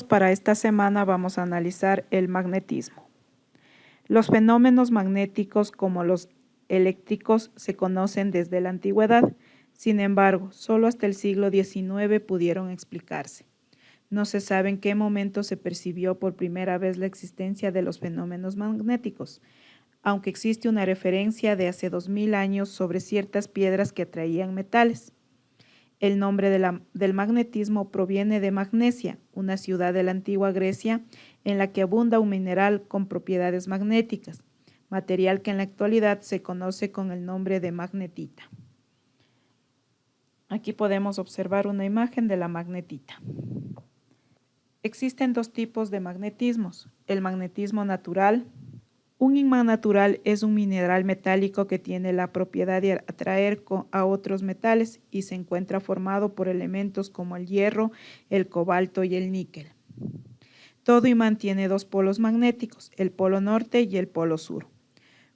Para esta semana vamos a analizar el magnetismo. Los fenómenos magnéticos como los eléctricos se conocen desde la antigüedad, sin embargo, solo hasta el siglo XIX pudieron explicarse. No se sabe en qué momento se percibió por primera vez la existencia de los fenómenos magnéticos, aunque existe una referencia de hace 2000 años sobre ciertas piedras que atraían metales. El nombre del magnetismo proviene de Magnesia, una ciudad de la antigua Grecia en la que abunda un mineral con propiedades magnéticas, material que en la actualidad se conoce con el nombre de magnetita. Aquí podemos observar una imagen de la magnetita. Existen dos tipos de magnetismos: el magnetismo natural. Un imán natural es un mineral metálico que tiene la propiedad de atraer a otros metales y se encuentra formado por elementos como el hierro, el cobalto y el níquel. Todo imán tiene dos polos magnéticos, el polo norte y el polo sur,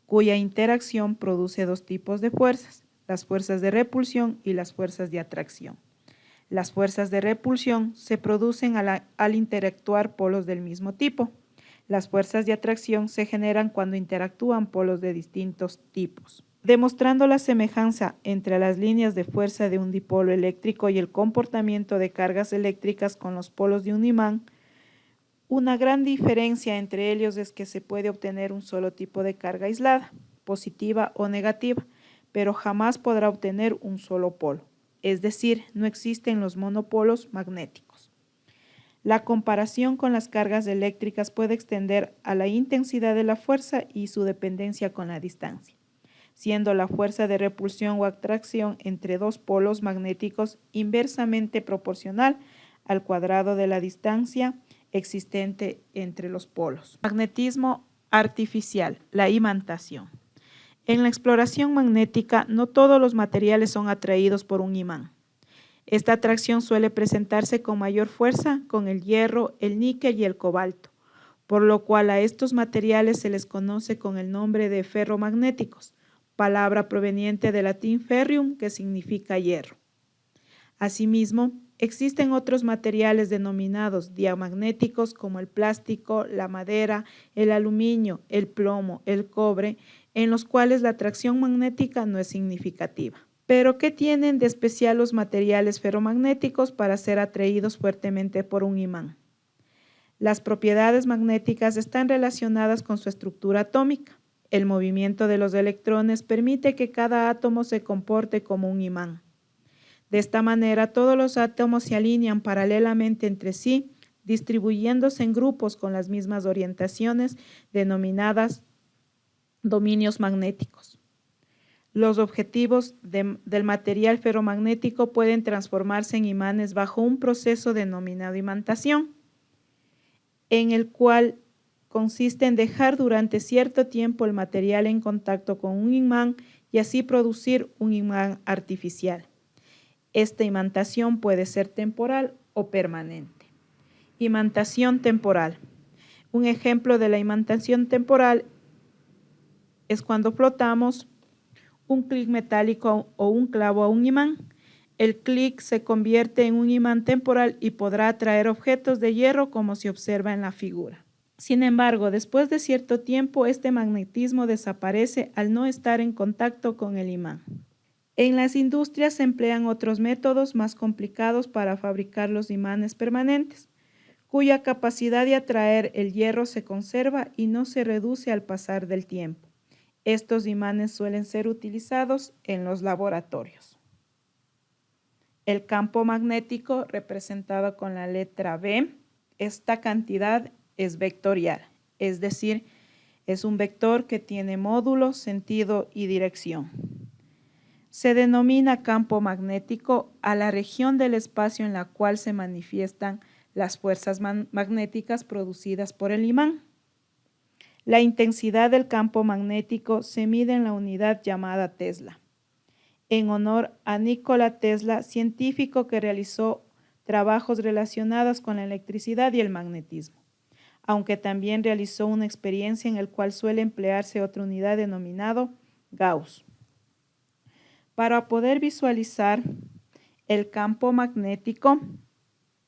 cuya interacción produce dos tipos de fuerzas, las fuerzas de repulsión y las fuerzas de atracción. Las fuerzas de repulsión se producen al interactuar polos del mismo tipo. Las fuerzas de atracción se generan cuando interactúan polos de distintos tipos. Demostrando la semejanza entre las líneas de fuerza de un dipolo eléctrico y el comportamiento de cargas eléctricas con los polos de un imán, una gran diferencia entre ellos es que se puede obtener un solo tipo de carga aislada, positiva o negativa, pero jamás podrá obtener un solo polo, es decir, no existen los monopolos magnéticos. La comparación con las cargas eléctricas puede extender a la intensidad de la fuerza y su dependencia con la distancia, siendo la fuerza de repulsión o atracción entre dos polos magnéticos inversamente proporcional al cuadrado de la distancia existente entre los polos. Magnetismo artificial, la imantación. En la exploración magnética, no todos los materiales son atraídos por un imán. Esta atracción suele presentarse con mayor fuerza con el hierro, el níquel y el cobalto, por lo cual a estos materiales se les conoce con el nombre de ferromagnéticos, palabra proveniente del latín ferrium, que significa hierro. Asimismo, existen otros materiales denominados diamagnéticos como el plástico, la madera, el aluminio, el plomo, el cobre, en los cuales la atracción magnética no es significativa. Pero, ¿qué tienen de especial los materiales ferromagnéticos para ser atraídos fuertemente por un imán? Las propiedades magnéticas están relacionadas con su estructura atómica. El movimiento de los electrones permite que cada átomo se comporte como un imán. De esta manera, todos los átomos se alinean paralelamente entre sí, distribuyéndose en grupos con las mismas orientaciones, denominadas dominios magnéticos. Los objetivos del material ferromagnético pueden transformarse en imanes bajo un proceso denominado imantación, en el cual consiste en dejar durante cierto tiempo el material en contacto con un imán y así producir un imán artificial. Esta imantación puede ser temporal o permanente. Imantación temporal. Un ejemplo de la imantación temporal es cuando flotamos un clic metálico o un clavo a un imán. El clic se convierte en un imán temporal y podrá atraer objetos de hierro como se observa en la figura. Sin embargo, después de cierto tiempo, este magnetismo desaparece al no estar en contacto con el imán. En las industrias se emplean otros métodos más complicados para fabricar los imanes permanentes, cuya capacidad de atraer el hierro se conserva y no se reduce al pasar del tiempo. Estos imanes suelen ser utilizados en los laboratorios. El campo magnético, representado con la letra B, esta cantidad es vectorial, es decir, es un vector que tiene módulo, sentido y dirección. Se denomina campo magnético a la región del espacio en la cual se manifiestan las fuerzas magnéticas producidas por el imán. La intensidad del campo magnético se mide en la unidad llamada Tesla, en honor a Nikola Tesla, científico que realizó trabajos relacionados con la electricidad y el magnetismo, aunque también realizó una experiencia en la cual suele emplearse otra unidad denominada Gauss. Para poder visualizar el campo magnético,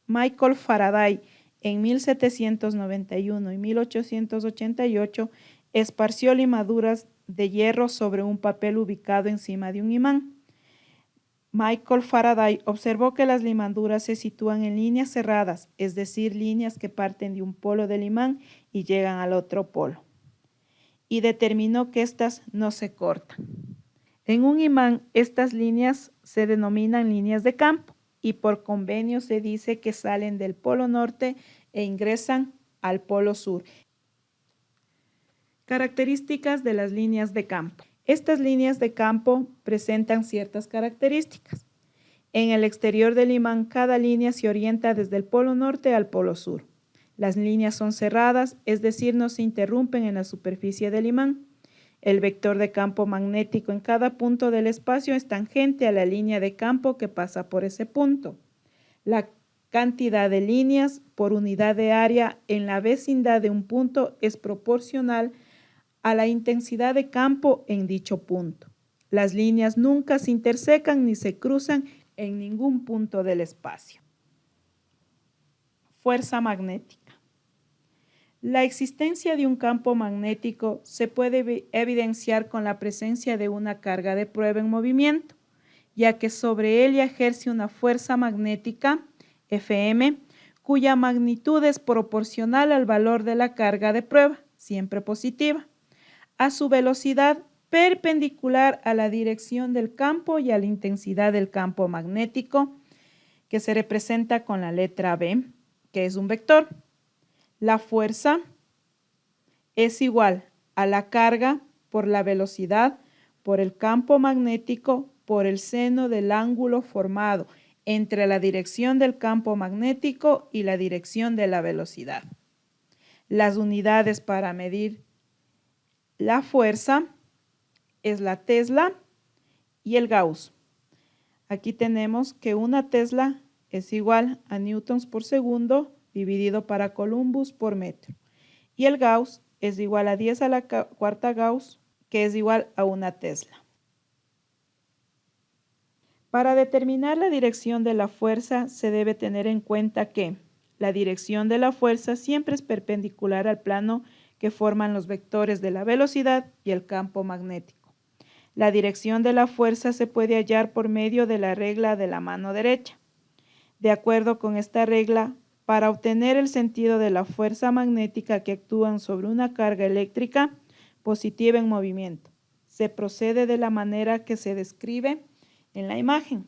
Michael Faraday en 1791 y 1888 esparció limaduras de hierro sobre un papel ubicado encima de un imán. Michael Faraday observó que las limaduras se sitúan en líneas cerradas, es decir, líneas que parten de un polo del imán y llegan al otro polo, y determinó que éstas no se cortan. En un imán, estas líneas se denominan líneas de campo y por convenio se dice que salen del polo norte e ingresan al polo sur. Características de las líneas de campo. Estas líneas de campo presentan ciertas características. En el exterior del imán, cada línea se orienta desde el polo norte al polo sur. Las líneas son cerradas, es decir, no se interrumpen en la superficie del imán. El vector de campo magnético en cada punto del espacio es tangente a la línea de campo que pasa por ese punto. La cantidad de líneas por unidad de área en la vecindad de un punto es proporcional a la intensidad de campo en dicho punto. Las líneas nunca se intersecan ni se cruzan en ningún punto del espacio. Fuerza magnética. La existencia de un campo magnético se puede evidenciar con la presencia de una carga de prueba en movimiento, ya que sobre ella ejerce una fuerza magnética, Fm, cuya magnitud es proporcional al valor de la carga de prueba, siempre positiva, a su velocidad perpendicular a la dirección del campo y a la intensidad del campo magnético, que se representa con la letra B, que es un vector. La fuerza es igual a la carga por la velocidad, por el campo magnético, por el seno del ángulo formado entre la dirección del campo magnético y la dirección de la velocidad. Las unidades para medir la fuerza es la Tesla y el Gauss. Aquí tenemos que una Tesla es igual a newtons por segundo dividido para Columbus por metro. Y el Gauss es igual a 10 a la cuarta Gauss, que es igual a una Tesla. Para determinar la dirección de la fuerza se debe tener en cuenta que la dirección de la fuerza siempre es perpendicular al plano que forman los vectores de la velocidad y el campo magnético. La dirección de la fuerza se puede hallar por medio de la regla de la mano derecha. De acuerdo con esta regla, para obtener el sentido de la fuerza magnética que actúan sobre una carga eléctrica positiva en movimiento, se procede de la manera que se describe en la imagen.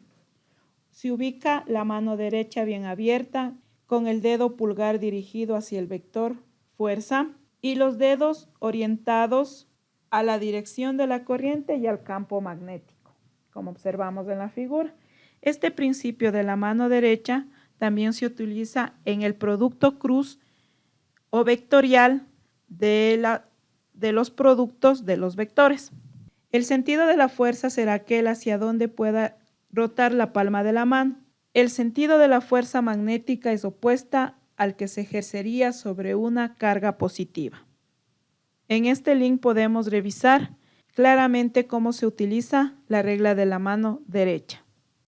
Se ubica la mano derecha bien abierta, con el dedo pulgar dirigido hacia el vector fuerza y los dedos orientados a la dirección de la corriente y al campo magnético, como observamos en la figura. Este principio de la mano derecha también se utiliza en el producto cruz o vectorial de los productos de los vectores. El sentido de la fuerza será aquel hacia donde pueda rotar la palma de la mano. El sentido de la fuerza magnética es opuesta al que se ejercería sobre una carga positiva. En este link podemos revisar claramente cómo se utiliza la regla de la mano derecha.